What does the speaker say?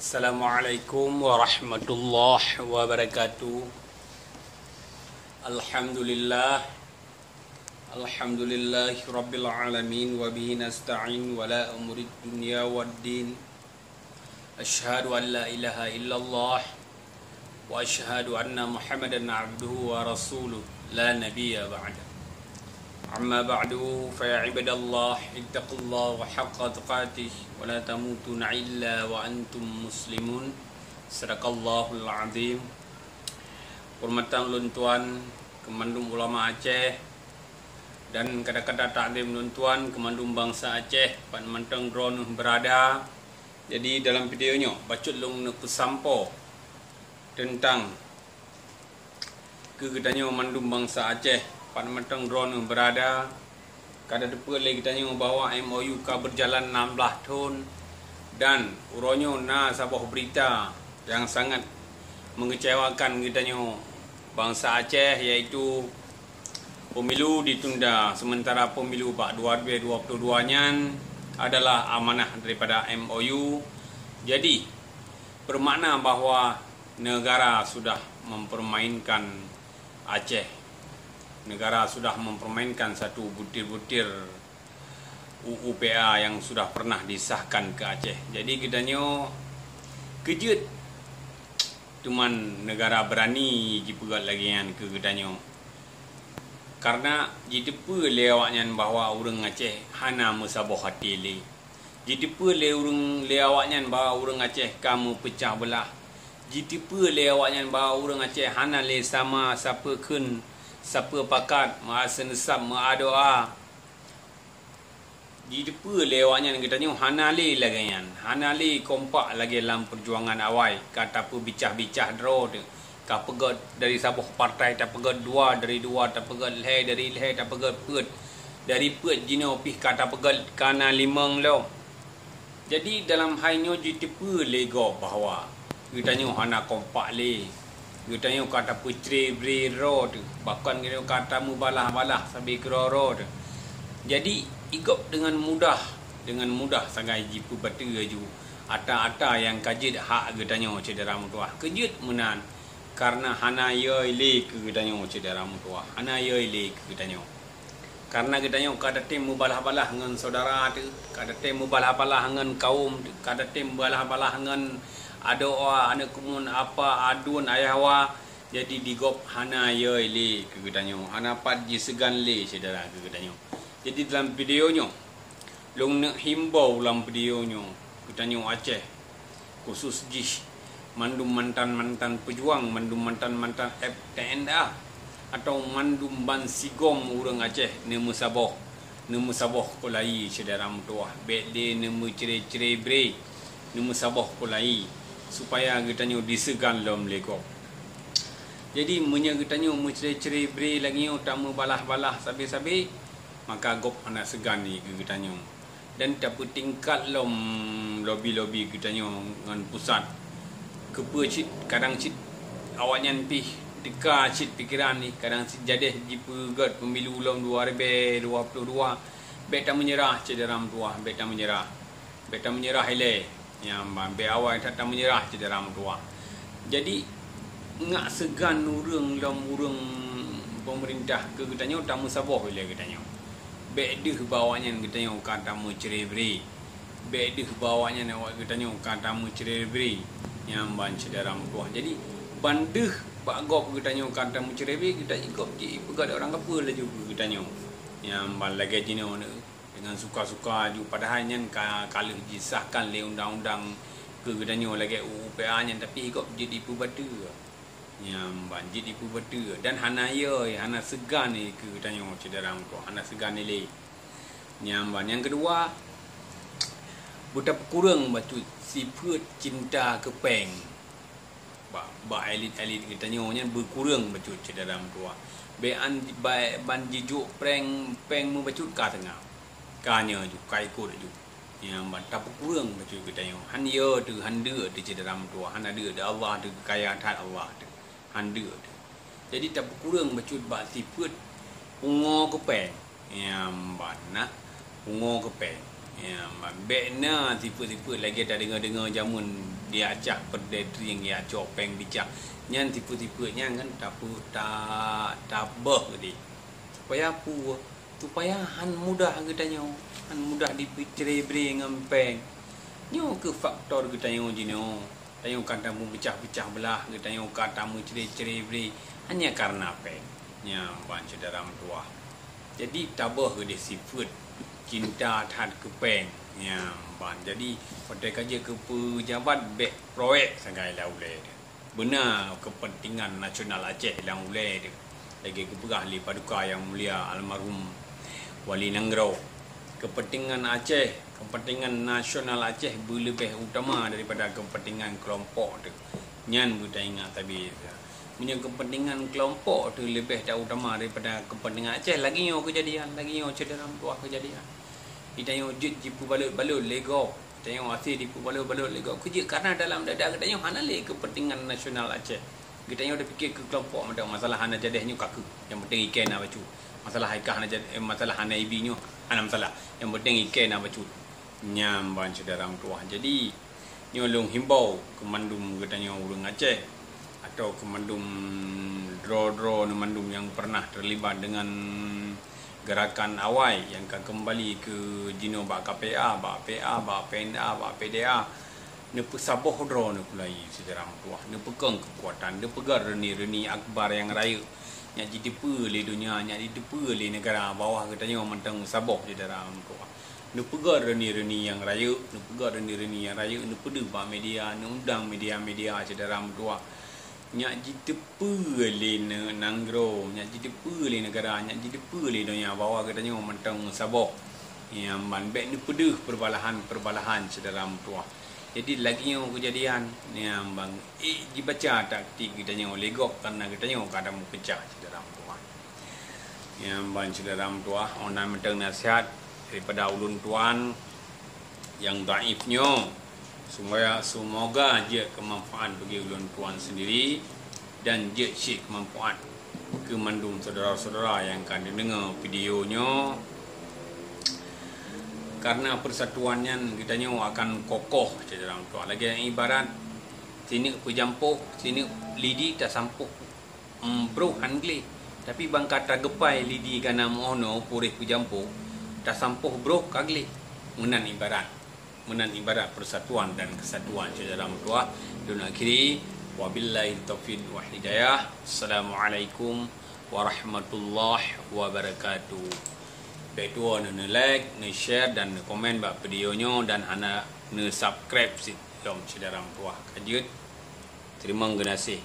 Assalamualaikum warahmatullahi wabarakatuh. Alhamdulillah rabbil alamin wa bihi nasta'in wa la umuri dunya waddin. Asyhadu an la ilaha illallah wa asyhadu anna Muhammadan abduhu wa rasuluh la nabiyya ba'da. Amma ba'du fa ya ibadallah ittaqullaha haqqa tuqatih wa la tamutunna illa wa antum muslimun. Sadaqallahul azim. Hormatan ulun tuan Kemandum Ulama Aceh dan kadang-kadang taklim ulun tuan Kemandum Bangsa Aceh pan mantang drone berada. Jadi dalam videonya bacot long nak pesampo tentang kegedanyo Mandum Bangsa Aceh pan mantang drone berada. Kada depa lagi tanya bahawa MOU ka berjalan 16 tahun dan uronyo na sebuah berita yang sangat mengecewakan gitanyo bangsa Aceh, iaitu pemilu ditunda sementara pemilu 2022 nya adalah amanah daripada MOU. Jadi bermakna bahawa negara sudah mempermainkan Aceh. Negara sudah mempermainkan satu butir-butir UUPA yang sudah pernah disahkan ke Aceh. Jadi kitanya kejut. Cuman negara berani jipegat lagi kan ke kitanya. Karena jidepa lewaknya bahawa orang Aceh hana musabah hati le. Jidepa lewaknya bahawa orang Aceh kamu pecah belah. Jidepa lewaknya bahawa orang Aceh hana le sama siapa kun siapa pakat masa nesab doa. Di depa lewatnya kita tengok hanali lagi kan. Hanali kompak lagi dalam perjuangan awal. Kata apa bicah-bicah draw tu. Ka pegat dari sabuh partai tak pegat dua dari dua tak pegat leh dari leh tak pegat put. Dari put jino pih kata pegat kana limang lo. Jadi dalam halnya di depa lego bahawa kita tengok hana kompak le. Kita tengok kata putri beri road, bahkan kita kata mubalah-balah sampai ke road. Jadi ikut dengan mudah sangat jipu batu ju. Ata-ata yang kajit hak kita tengok cedera mutuah. Kejut menan karena hana ye le ke kita tengok cedera mutuah. Hana ye le ke kita tengok. Karena kita tengok kada tim mubalah-balah dengan saudara tu, kada tim mubalah-balah dengan kaum tu, kada tim mubalah-balah dengan adoa anak kumun apa adun ayahwa. Jadi digop hana ye le ke gedanyo hana pat ji segan le saudara ke gedanyo. Jadi dalam videonya long nak himbau dalam videonya gedanyo Aceh khusus jis mandum mantan-mantan pejuang, mandum mantan-mantan FTNA atau mandum ban sigom urang Aceh nemu sabah kolai saudara mutuah bet de nemu cere-cere bre nemu sabah kolai supaya kita nyu disegan lom lego. Jadi munya kita nyu menceri-ceri beri lagi nyu tak balah-balah sabi-sabi maka gop anak segan ni kita nyu. Dan tak tingkat lom lobi-lobi kita nyu dengan pusat kepa cit kadang cit awaknya pih deka cit pikiran ni kadang cit jadeh jipegat pemilu lom 2022 bet tak menyerah cederam tua bet tak menyerah hele yang be awal tak menyerah cedera tua. Jadi ngak segan urang pemerintah ke katanya tamu sabah bila katanya. Be deh bawanya katanya kata mu cerebri. Be deh bawanya awak katanya kata mu cerebri yang ban cedera tua. Jadi bandeh pak gop katanya kata mu cerebri kita ikut di pegat orang apa lah juga katanya. Yang ban lagi jino dengan suka-suka juga padahal nya kalau disahkan le undang-undang kegedanyo lagi UUPA nya tapi ikut jadi pubatu yang banjir di pubatu dan hana segan ni kegedanyo cedera ko hana segan ni le nyamban. Yang kedua betapa kurang batu sifat cinta kepeng ba elit-elit kegedanyo nya berkurang batu cedera tua ban jijuk peng mu batu ka tengah kanya ju kai ko ju yang mantap kurang betul kita yo han yo tu han de di cedera tua han ada Allah tu kekayaan Allah tu han de tu. Jadi tak kurang betul ba sifat ungo kepeng yang bana ungo kepeng Ya, bekna tipu-tipu lagi tak dengar-dengar jamun dia acah perdetri yang dia copeng bicak. Nyan tipu-tipu nyan kan tabah tadi. Supaya apa? Supaya han mudah katanya. Han mudah dicerebre ngempeng. Nyo ke faktor katanya jino. Tayo katamu pecah-pecah belah, katanya katamu cerai-cerai hanya karena apa? Nya baca dalam tua. Jadi tabah ke dia sifat cinta tad kepeng. Ya, ban. Jadi pada kerja ke pejabat bek proyek sangai lah ulai dia. Benar kepentingan nasional Aceh lang ulai dia. Lagi keperah li paduka yang mulia almarhum Wali Nanggro. Kepentingan Aceh, kepentingan nasional Aceh lebih utama daripada kepentingan kelompok tu. Nyan kita ingat tadi. Punya kepentingan kelompok tu lebih tak utama daripada kepentingan Aceh. Lagi yo kejadian, lagi yo cederam tuah kejadian. Kita yo jipu balut-balut lego. Kita yo asih dipu balut-balut lego. Kerja karena dalam dada kita yo hanale kepentingan nasional Aceh. Kita yo dah fikir ke kelompok macam masalah hana jadehnya kaku. Yang penting ikan nak bacu. Masalah haikah hana masalah hana ibinyo. Ana masalah. Yang penting ikan nak bacu. Nyam ban cederam tuah. Jadi nyolong himbau kemandum katanya urang Aceh atau kemandum draw mandum yang pernah terlibat dengan gerakan awai yang akan kembali ke jino bak KPA, bak PA, bak PNA, bak PDA. Ne pesaboh draw ne kulai cederam tuah. Ne pegang kekuatan, ne pegar reni akbar yang raya. Nya jadi le dunia, nya jadi le negara bawah katanya mentang saboh cederam tuah. Nu pegar reni yang raya, nu pegar reni yang raya, nu pedu ba media, nu undang media-media cederam tua. Nya jitepe le Nanggro, nya jitepe le negara, nya jitepe le dunia bawah katanya mentang saboh. Yang manbek nu pedu perbalahan cederam tua. Jadi lagi yang kejadian yang bang dibaca taktik katanya legok karena katanya kadang pecah cederam tua. Yang bang cederam tua onan mentang nasihat daripada ulun tuan yang daifnya semoga je kemanfaat bagi ulun tuan sendiri dan je syik kemanfaat ke mandum saudara-saudara yang akan dengar videonya, karena persatuannya kitanya akan kokoh cederam tuan. Lagi yang ibarat sini pejampuh, sini lidi tak sampuh bro hangle, tapi bang kata gepai lidi kana mono purih pejampuh tak sampuh bro kagli. Menan ibarat persatuan dan kesatuan cederam tua. Dan akhiri wabillahi taufiq wa hidayah. Assalamualaikum warahmatullahi wabarakatuh. Baik tu ne like, ne share dan ne komen bak videonya dan hana ne subscribe si dom cederam tua. Kajut. Terima kasih.